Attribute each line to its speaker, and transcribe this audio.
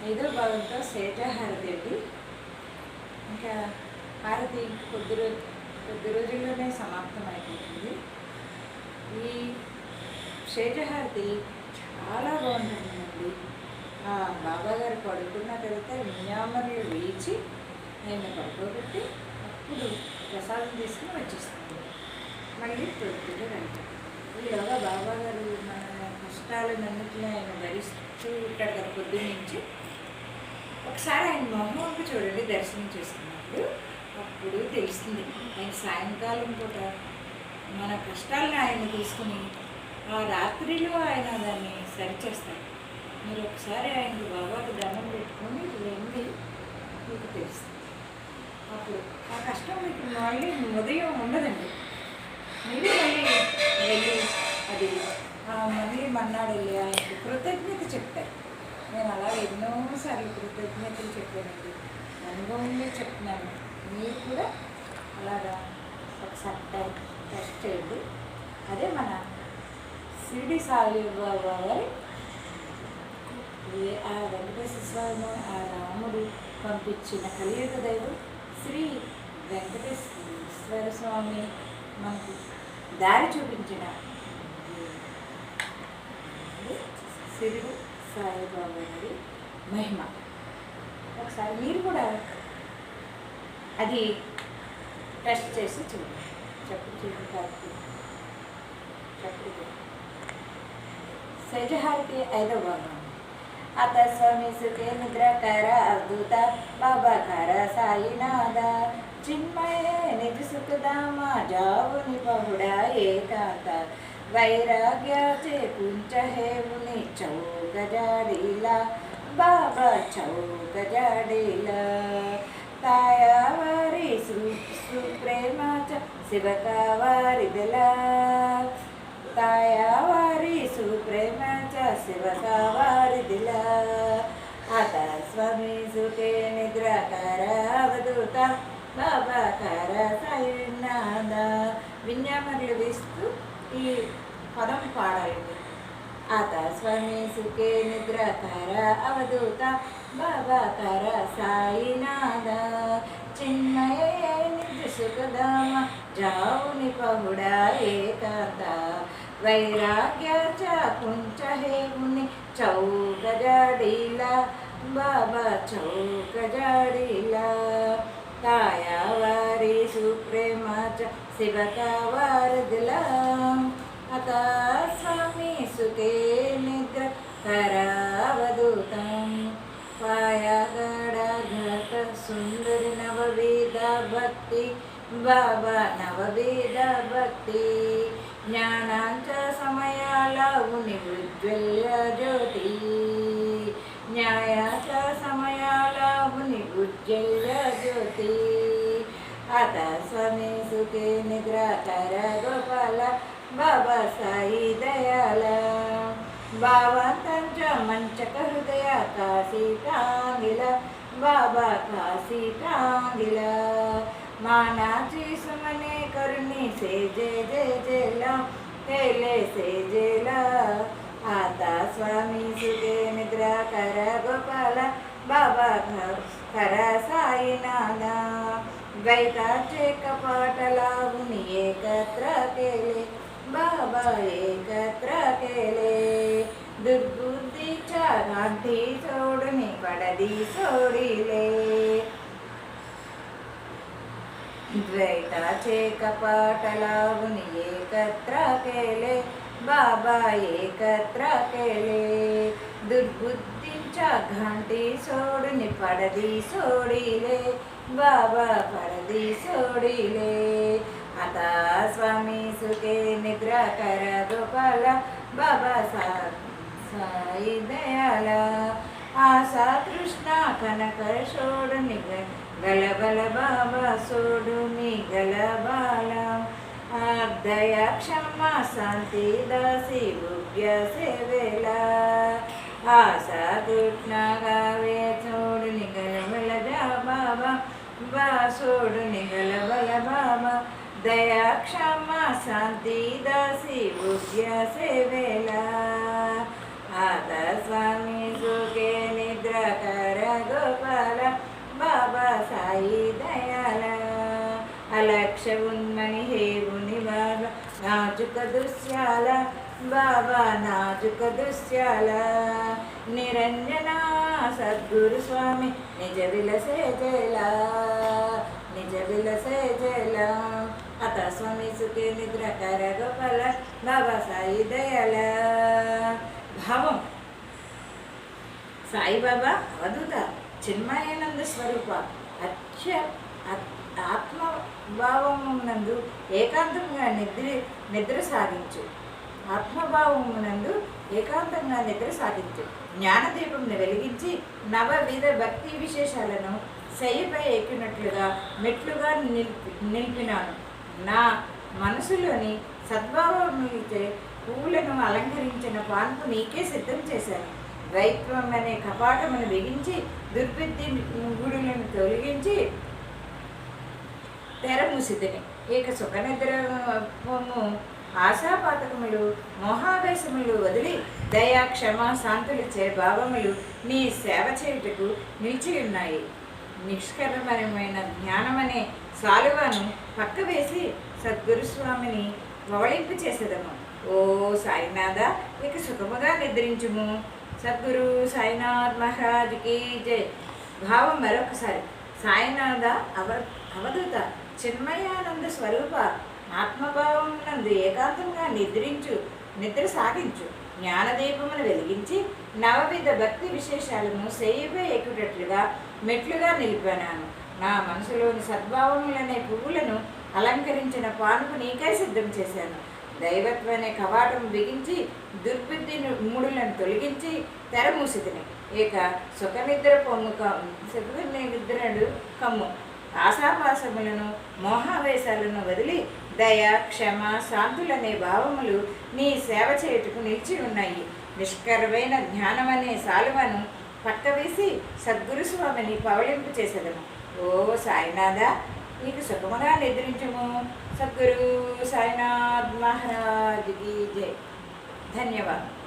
Speaker 1: ఐదో భాగంతో శేషహారతి అండి. ఇంకా హారతి కొద్ది రోజుల్లోనే సమాప్తం అయిపోతుంది. ఈ శేషహారతి చాలా బాగుంటుందండి. బాబాగారు పడుకున్న తర్వాత విన్యామరులు వేచి ఆయన పడుకోబెట్టి అప్పుడు ప్రసాదం తీసుకుని వచ్చేస్తుంది. మళ్ళీ ప్రొద్దున రండి. ఈలోగా బాబాగారు మన కష్టాలన్నింటినీ ఆయన భరిస్తూ ఉంటాడు కదా పొద్దున్నుంచి. ఒకసారి ఆయన మొహంకు చూడండి దర్శనం చేసుకున్నప్పుడు, అప్పుడు తెలుస్తుంది ఆయన సాయంకాలం పూట మన కష్టాలను ఆయన తీసుకుని ఆ రాత్రిలో ఆయన దాన్ని సరిచేస్తారు. మీరు ఒకసారి ఆయనకు బాబాకు దండం పెట్టుకొని వెళ్ళి మీకు తెలుస్తుంది. అప్పుడు ఆ కష్టం మీకు మళ్ళీ ఉదయం ఉండదండి. మీరు మళ్ళీ వెళ్ళి అది మళ్ళీ మన్నాడు వెళ్ళి ఆయనకు కృతజ్ఞత చెప్తారు. నేను అలా ఎన్నోసార్లు కృతజ్ఞతలు చెప్పానండి, అనుభవంలో చెప్తున్నాను. మీరు కూడా అలాగా ఒకసారి టెస్ట్ చేయండి. అదే మన షిరిడి సాయిబాబా గారి ఆ వెంకటేశ్వర స్వామి, ఆ రాముడు పంపించిన కలియుగ దైవం శ్రీ వెంకటేశ్వర స్వామి మనకు దారి చూపించిన షిరిడి సాయిబాబా గారి మహిమ. ఒకసారి మీరు కూడా అది టెస్ట్ చేసి చూడండి. చెప్పు శేషహారతి ఐదవ భాగం. అత స్వామి సుఖే నిద్రాకార అవధూత బాబాకార సాయినాథ చిన్మయ నిజ సుఖధామ జావుని బహుడా ఏకాంత వైరాగ్యాచే కుంచ హేవుని చౌక జాడీలా బాబా చౌక జాడీలా తాయావారి సుప్రేమాచ శివకావారిదలా తాయావారి సుప్రేమాచ శివకావారిదిలా అత స్వామి సుఖే నిద్రాకార అవధూత బాబాకార సాయినాథ. విన్యామరులు వేస్తూ ఈ పదం పాడాలి. అత స్వామి సుఖే నిద్రాకార అవధూత బాబాకార సాయినాథ చిన్మయ నిజ సుఖధామ జావుని పహుడా ఏకాంత వైరాగ్య కుంచ హేముని చౌక జాడీలా బాబా చౌక జాడీలా తాయావారి సుప్రేమాచ శివకావారదిలా అత స్వామి సుఖే నిద్ర కరావధూతం పాయగడఘట సుందరి నవవేద భక్తి బాబా నవవేద భక్తి జ్ఞానాంచ సమయాల ఉని ఉజ్వల్య జ్యోతి న్యాయాచ సమయాల ఉని ఉజ్వల్య జ్యోతి అత స్వామి సుఖే నిద్రాకర గోపాల బాబా సాయి దయాల భావంతంచ మంచక హృదయ కాశీటాంగిల బాబా కాశీటాంగిల మానాచి సుమనే కరుణి సే జయ జయ జయలా తేలే సే జయలా ఆత స్వామి సుఖే నిద్రాకర గోపాల బాబా కర సాయినాథ ద్వైతాచే కపాటలావుని ఏకత్ర కేలే బాబా ఏకత్ర కేలే దుర్బుద్ధి చాంటి చోడుని పడది సోడిలే ద్వైతాచే కపాటలావుని ఏకత్ర కేలే బాబా ఏకత్ర కేలే దుర్బుద్ధి ఘంటి సోడుని పడది సోడిలే బాబా పడది సోడిలే అత స్వామి సుఖే నిద్రాకర గోపాల బాబా సాయి దయాల ఆశా కృష్ణ కనక సోడుని గలబల బాబా సోడుని గలబాల దయ క్షమ శాంతి దాసి భువ్య సేవేలా ఆశా కృష్ణ గావే చోడుని గలబల బాబా బా సోడుని గలబల బాబా దయా క్షమ శాంతి దాసి భువ్య సేవేలా ఆత స్వామి సుఖే నిద్రాకర సాయి దయాల అలక్ష్య ఉన్మని హేవుని బాబా నాజుక దుశ్యాల బాబా నాజుక దుశ్యాల నిరంజన సద్గురు స్వామి నిజ విలసే జలా నిజ విలసే జలా అత స్వామి సుఖే నిద్ర కర గోపాల బాబా సాయి దయాల భావం సాయిబాబా అవధూత చిన్మయానంద స్వరూప ఆత్మభావమునందు ఏకాంతంగా నిద్ర సాగించు ఆత్మభావమునందు ఏకాంతంగా నిద్ర సాగించు జ్ఞానదీపంను వెలిగించి నవవిధ భక్తి విశేషాలను శయ్యపై ఎక్కినట్లుగా మెట్లుగా నిలిపినాను. నా మనసులోని సద్భావములచే పువ్వులను అలంకరించిన పాన్పు నీకే సిద్ధం చేశాను. ద్వైత్వం అనే కపాటమును బిగించి దుర్బుద్ధి గుడులను తొలగించి తెర మూసితిని. ఇక సుఖనిద్రము ఆశాపాతకములు మోహావేశములు వదిలి దయా క్షమ శాంతులిచ్చే భావములు నీ సేవ చేయుటకు నిలిచి ఉన్నాయి. నిష్కరమైన జ్ఞానమనే సాలువాను పక్క వేసి సద్గురుస్వామిని పవళింపు చేసేదము. ఓ సాయినాథ, ఇక సుఖముగా నిద్రించుము. సద్గురు సాయినాథ్ మహారాజ్కి జై. భావం మరొకసారి. సాయినాథ అవధూత చిన్మయానంద స్వరూప ఆత్మభావం నందు ఏకాంతంగా నిద్ర సాగించు. జ్ఞానదీపమును వెలిగించి నవవిధ భక్తి విశేషాలను శయ్యపై ఎక్కుటట్లుగా మెట్లుగా నిలిపాను. నా మనసులోని సద్భావములనే పువ్వులను అలంకరించిన పానుపు నీకై సిద్ధం చేశాను. దైవత్వం అనే కవాటం బిగించి దుర్బుద్ధి మూడులను తొలగించి తెర మూసితిని. ఇక సుఖనిద్ర సుఖనిద్రడు కమ్ము. ఆశాపాసములను మోహావేశాలను వదిలి దయ క్షమ శాంతులనే భావములు నీ సేవ చేయుటకు నిలిచి ఉన్నాయి. నిష్కరమైన జ్ఞానమనే సాలువను పక్కవేసి సద్గురుస్వామిని పవళింపు చేసేదము. ఓ సాయినాథ, నీకు సుఖముగా నిద్రించుము. సద్గురు సాయినాథ్ మహారాజ్కి జై. ధన్యవాదాలు.